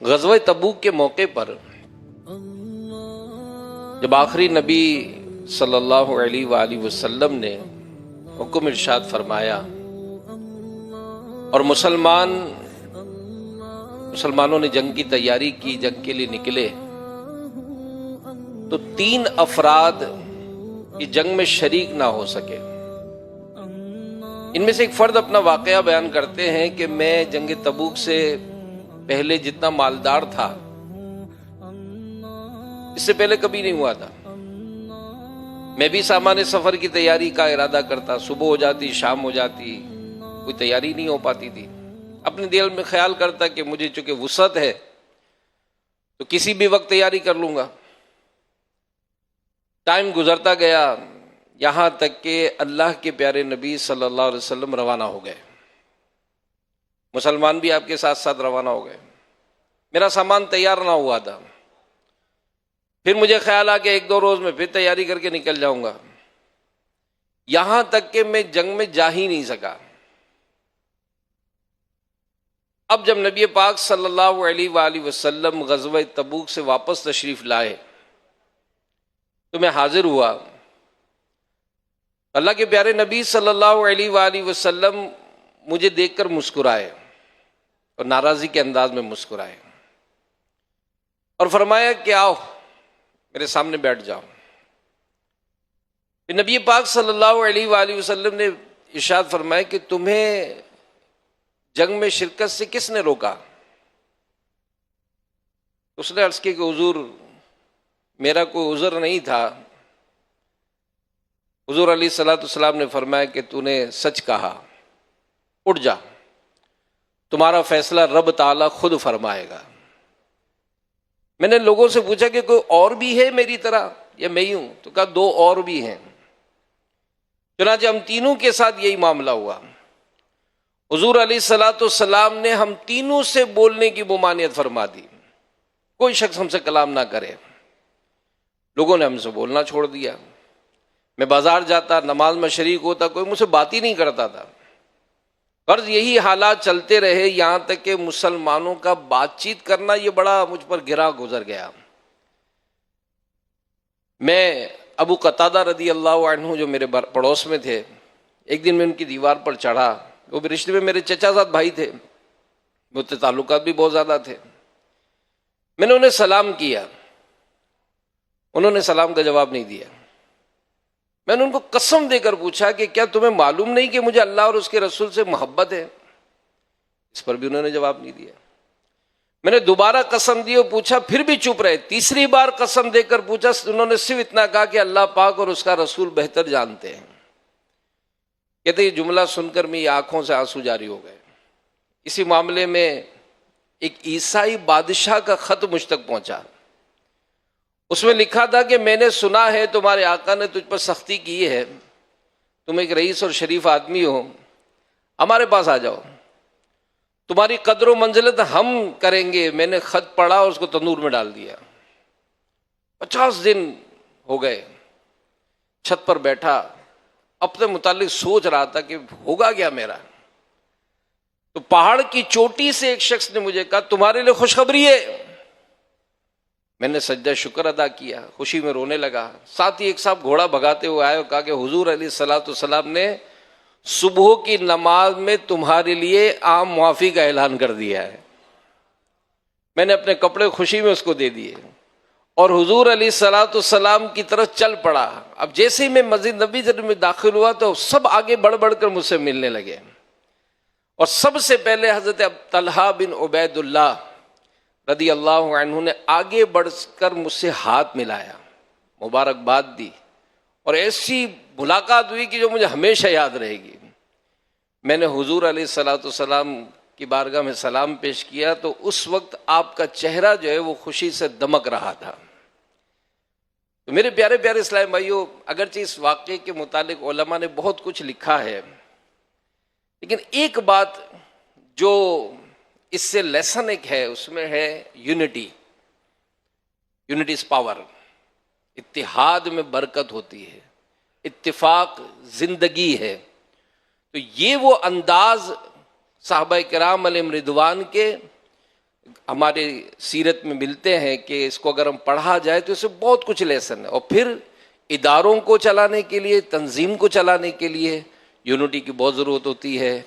غزوہ تبوک کے موقع پر جب آخری نبی صلی اللہ علیہ وآلہ وسلم نے حکم ارشاد فرمایا اور مسلمانوں نے جنگ کی تیاری کی، جنگ کے لیے نکلے، تو 3 افراد کی جنگ میں شریک نہ ہو سکے۔ ان میں سے ایک فرد اپنا واقعہ بیان کرتے ہیں کہ میں جنگ تبوک سے پہلے جتنا مالدار تھا اس سے پہلے کبھی نہیں ہوا تھا۔ میں بھی سامان سفر کی تیاری کا ارادہ کرتا، صبح ہو جاتی، شام ہو جاتی، کوئی تیاری نہیں ہو پاتی تھی۔ اپنے دل میں خیال کرتا کہ مجھے چونکہ وسعت ہے تو کسی بھی وقت تیاری کر لوں گا۔ ٹائم گزرتا گیا، یہاں تک کہ اللہ کے پیارے نبی صلی اللہ علیہ وسلم روانہ ہو گئے، مسلمان بھی آپ کے ساتھ ساتھ روانہ ہو گئے۔ میرا سامان تیار نہ ہوا تھا، پھر مجھے خیال آ کہ 1-2 روز میں پھر تیاری کر کے نکل جاؤں گا، یہاں تک کہ میں جنگ میں جا ہی نہیں سکا۔ اب جب نبی پاک صلی اللہ علیہ وآلہ وسلم غزوہ تبوک سے واپس تشریف لائے تو میں حاضر ہوا۔ اللہ کے پیارے نبی صلی اللہ علیہ وآلہ وسلم مجھے دیکھ کر مسکرائے اور ناراضی کے انداز میں مسکرائے اور فرمایا کہ آؤ میرے سامنے بیٹھ جاؤ۔ پھر نبی پاک صلی اللہ علیہ وآلہ وسلم نے ارشاد فرمایا کہ تمہیں جنگ میں شرکت سے کس نے روکا؟ اس نے عرض کی کہ حضور میرا کوئی عذر نہیں تھا۔ حضور علیہ الصلوۃ والسلام نے فرمایا کہ تو نے سچ کہا، اٹھ جا، تمہارا فیصلہ رب تعالیٰ خود فرمائے گا۔ میں نے لوگوں سے پوچھا کہ کوئی اور بھی ہے میری طرح یا میں ہی ہوں؟ تو کہا 2 اور بھی ہیں۔ چنانچہ ہم تینوں کے ساتھ یہی معاملہ ہوا۔ حضور علیہ الصلوۃ والسلام نے ہم تینوں سے بولنے کی ممانعت فرما دی، کوئی شخص ہم سے کلام نہ کرے۔ لوگوں نے ہم سے بولنا چھوڑ دیا۔ میں بازار جاتا، نماز میں شریک ہوتا، کوئی مجھ سے بات ہی نہیں کرتا تھا۔ غرض یہی حالات چلتے رہے یہاں تک کہ مسلمانوں کا بات چیت کرنا یہ بڑا مجھ پر گرا گزر گیا۔ میں ابو قتادہ رضی اللہ عنہ جو میرے پڑوس میں تھے، ایک دن میں ان کی دیوار پر چڑھا۔ وہ بھی رشتے میں میرے چچا زاد بھائی تھے، مجھ سے تعلقات بھی بہت زیادہ تھے۔ میں نے انہیں سلام کیا، انہوں نے سلام کا جواب نہیں دیا۔ میں نے ان کو قسم دے کر پوچھا کہ کیا تمہیں معلوم نہیں کہ مجھے اللہ اور اس کے رسول سے محبت ہے؟ اس پر بھی انہوں نے جواب نہیں دیا۔ میں نے دوبارہ قسم دی اور پوچھا، پھر بھی چپ رہے۔ تیسری بار قسم دے کر پوچھا، انہوں نے صرف اتنا کہا کہ اللہ پاک اور اس کا رسول بہتر جانتے ہیں۔ کہتے یہ جملہ سن کر میری آنکھوں سے آنسو جاری ہو گئے۔ اسی معاملے میں ایک عیسائی بادشاہ کا خط مجھ تک پہنچا، اس میں لکھا تھا کہ میں نے سنا ہے تمہارے آقا نے تجھ پر سختی کی ہے، تم ایک رئیس اور شریف آدمی ہو، ہمارے پاس آ جاؤ، تمہاری قدر و منزلت ہم کریں گے۔ میں نے خط پڑھا اور اس کو تندور میں ڈال دیا۔ 50 دن ہو گئے، چھت پر بیٹھا اپنے متعلق سوچ رہا تھا کہ ہوگا کیا میرا۔ تو پہاڑ کی چوٹی سے ایک شخص نے مجھے کہا تمہارے لیے خوشخبری ہے۔ میں نے سجدہ شکر ادا کیا، خوشی میں رونے لگا۔ ساتھ ہی ایک صاحب گھوڑا بھگاتے ہوئے آئے اور کہا کہ حضور علیہ الصلوۃ والسلام نے صبح کی نماز میں تمہارے لیے عام معافی کا اعلان کر دیا ہے۔ میں نے اپنے کپڑے خوشی میں اس کو دے دیے اور حضور علیہ الصلوۃ والسلام کی طرف چل پڑا۔ اب جیسے ہی میں مسجد نبوی میں داخل ہوا تو سب آگے بڑھ بڑھ کر مجھ سے ملنے لگے، اور سب سے پہلے حضرت طلحہ بن عبید اللہ رضی اللہ عنہ نے آگے بڑھ کر مجھ سے ہاتھ ملایا، مبارکباد دی، اور ایسی ملاقات ہوئی کہ جو مجھے ہمیشہ یاد رہے گی۔ میں نے حضور علیہ الصلوۃ والسلام کی بارگاہ میں سلام پیش کیا تو اس وقت آپ کا چہرہ جو ہے وہ خوشی سے دمک رہا تھا۔ تو میرے پیارے پیارے اسلام بھائیوں، اگرچہ اس واقعے کے متعلق علماء نے بہت کچھ لکھا ہے، لیکن ایک بات جو اس سے لیسن ایک ہے، اس میں ہے یونٹی از پاور۔ اتحاد میں برکت ہوتی ہے، اتفاق زندگی ہے۔ تو یہ وہ انداز صحابہ کرام علیہم رضوان کے ہمارے سیرت میں ملتے ہیں کہ اس کو اگر ہم پڑھا جائے تو اس سے بہت کچھ لیسن ہے. اور پھر اداروں کو چلانے کے لیے، تنظیم کو چلانے کے لیے یونٹی کی بہت ضرورت ہوتی ہے.